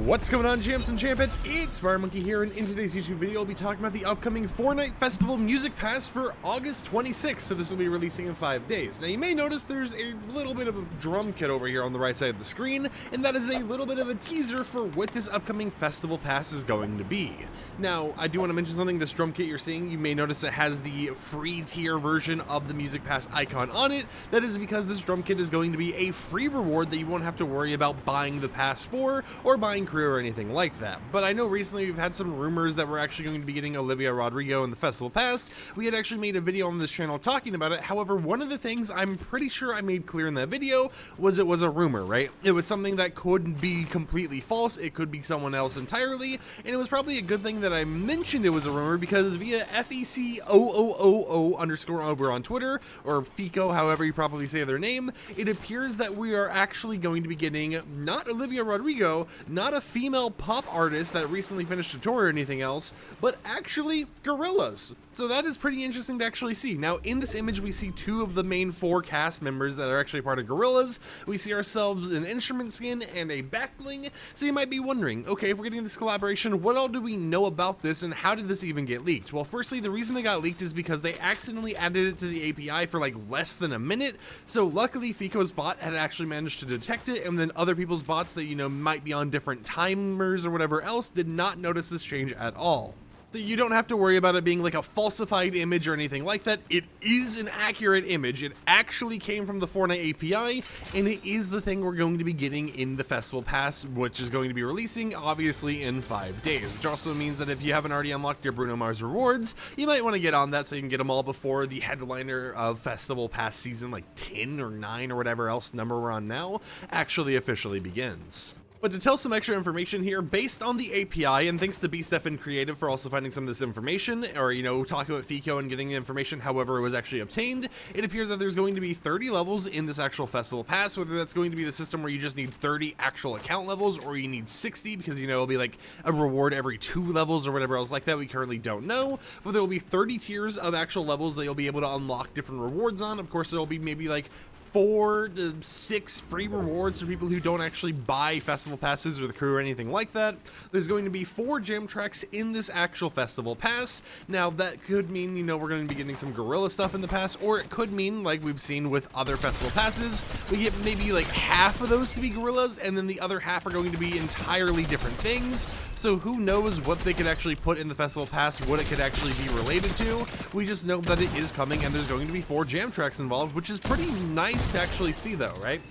What's going on, champs and champets? It's FireMonkey here, and in today's YouTube video, I'll be talking about the upcoming Fortnite Festival Music Pass for August 26th, so this will be releasing in 5 days. Now, you may notice there's a little bit of a drum kit over here on the right side of the screen, and that is a little bit of a teaser for what this upcoming Festival Pass is going to be. Now, I do want to mention something. This drum kit you're seeing, you may notice it has the free tier version of the Music Pass icon on it. That is because this drum kit is going to be a free reward that you won't have to worry about buying the pass for, or buying crew or anything like that. But I know recently we've had some rumors that we're actually going to be getting Olivia Rodrigo in the Festival Pass. We had actually made a video on this channel talking about it. However, one of the things I'm pretty sure I made clear in that video was it was a rumor, right? It was something that could be completely false. It could be someone else entirely. And it was probably a good thing that I mentioned it was a rumor, because via FECOOOO underscore over on Twitter, or FICO, however you probably say their name, it appears that we are actually going to be getting not Olivia Rodrigo, not a female pop artist that recently finished a tour or anything else, but actually Gorillaz. So that is pretty interesting to actually see. Now, in this image, we see two of the main 4 cast members that are actually part of Gorillaz. We see ourselves an instrument skin and a back bling. So you might be wondering, okay, if we're getting this collaboration, what all do we know about this and how did this even get leaked? Well, firstly, the reason it got leaked is because they accidentally added it to the API for like less than a minute. So luckily, FICO's bot had actually managed to detect it, and then other people's bots that, you know, might be on different timers or whatever else did not notice this change at all. So you don't have to worry about it being like a falsified image or anything like that. It is an accurate image. It actually came from the Fortnite API, and it is the thing we're going to be getting in the Festival Pass, which is going to be releasing, obviously, in 5 days, which also means that if you haven't already unlocked your Bruno Mars rewards, you might want to get on that so you can get them all before the headliner of Festival Pass season, like 10 or 9 or whatever else number we're on now, actually officially begins. But to tell some extra information here, based on the API, and thanks to BSteph and Creative for also finding some of this information, or, you know, talking with FICO and getting the information however it was actually obtained, it appears that there's going to be 30 levels in this actual Festival Pass, whether that's going to be the system where you just need 30 actual account levels, or you need 60, because, you know, it'll be like a reward every 2 levels or whatever else like that. We currently don't know, but there will be 30 tiers of actual levels that you'll be able to unlock different rewards on. Of course, there'll be maybe like 4 to 6 free rewards for people who don't actually buy festival passes or the crew or anything like that. There's going to be 4 jam tracks in this actual festival pass. Now that could mean, you know, we're going to be getting some Gorillaz stuff in the pass, or it could mean, like we've seen with other festival passes, we get maybe like half of those to be Gorillaz, and then the other half are going to be entirely different things. So who knows what they could actually put in the festival pass, what it could actually be related to. We just know that it is coming, and there's going to be 4 jam tracks involved, which is pretty nice to actually see though, right?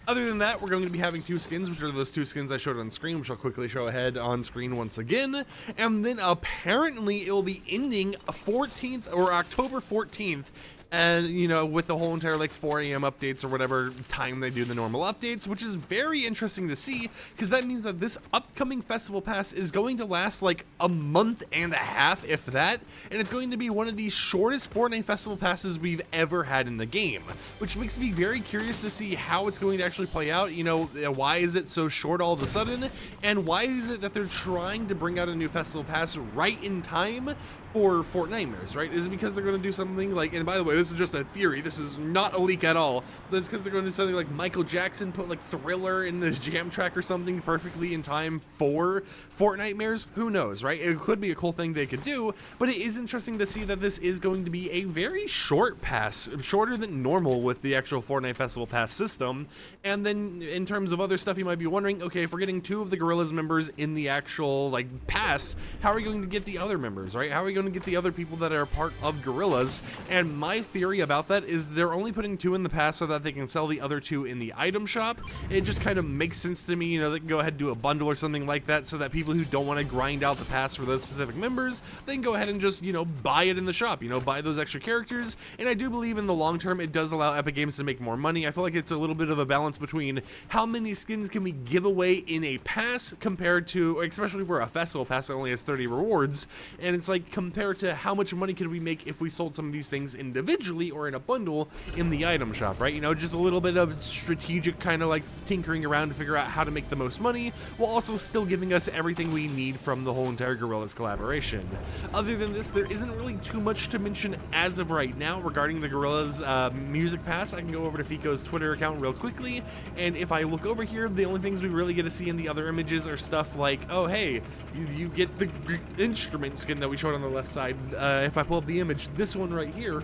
Other than that, we're going to be having 2 skins, which are those 2 skins I showed on screen, which I'll quickly show ahead on screen once again. And then apparently it will be ending 14th or October 14th. And, you know, with the whole entire like 4 AM updates or whatever time they do the normal updates, which is very interesting to see, because that means that this upcoming festival pass is going to last like a month and a half, if that, and it's going to be one of the shortest Fortnite festival passes we've ever had in the game, which makes me very curious to see how it's going to actually play out. You know, why is it so short all of a sudden, and why is it that they're trying to bring out a new festival pass right in time for Fortnite, right? Is it because they're going to do something like, and by the way, this is just a theory, this is not a leak at all, but it's because they're going to do something like Michael Jackson put like Thriller in this jam track or something perfectly in time for Fortnite? Who knows, right? It could be a cool thing they could do, but it is interesting to see that this is going to be a very short pass, shorter than normal with the actual Fortnite Festival Pass system. And then in terms of other stuff, you might be wondering, okay, if we're getting 2 of the Gorillaz members in the actual like pass, how are we going to get the other members, right? How are we going to get the other people that are part of Gorillaz? And my theory about that is they're only putting 2 in the pass so that they can sell the other 2 in the item shop. It just kind of makes sense to me, you know, they can go ahead and do a bundle or something like that, so that people who don't want to grind out the pass for those specific members, they can go ahead and just, you know, buy it in the shop, you know, buy those extra characters. And I do believe in the long term it does allow Epic Games to make more money. I feel like it's a little bit of a balance between how many skins can we give away in a pass compared to, especially for a festival pass that only has 30 rewards, and it's like compared to how much money could we make if we sold some of these things individually. individually or in a bundle in the item shop, right? You know, just a little bit of strategic kind of like tinkering around to figure out how to make the most money, while also still giving us everything we need from the whole entire Gorillaz collaboration. Other than this, there isn't really too much to mention as of right now regarding the Gorillaz music pass. I can go over to Fico's Twitter account real quickly, and if I look over here, the only things we really get to see in the other images are stuff like, oh hey, you get the instrument skin that we showed on the left side. If I pull up the image, this one right here,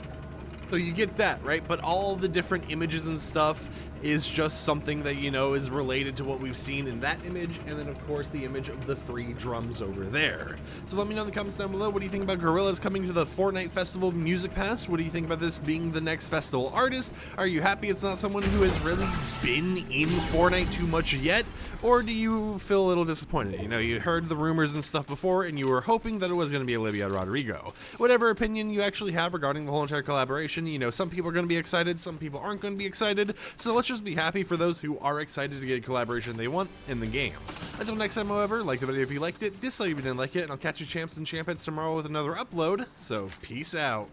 so you get that, right? But all the different images and stuff is just something that, you know, is related to what we've seen in that image, and then of course the image of the free drums over there. So let me know in the comments down below, what do you think about Gorillaz coming to the Fortnite Festival Music Pass? What do you think about this being the next festival artist? Are you happy it's not someone who has really been in Fortnite too much yet? Or do you feel a little disappointed? You know, you heard the rumors and stuff before, and you were hoping that it was going to be Olivia Rodrigo. Whatever opinion you actually have regarding the whole entire collaboration, you know, some people are going to be excited, some people aren't going to be excited, so let's just be happy for those who are excited to get a collaboration they want in the game. Until next time, however, like the video if you liked it, dislike if you didn't like it, and I'll catch you champs and champettes tomorrow with another upload, so peace out.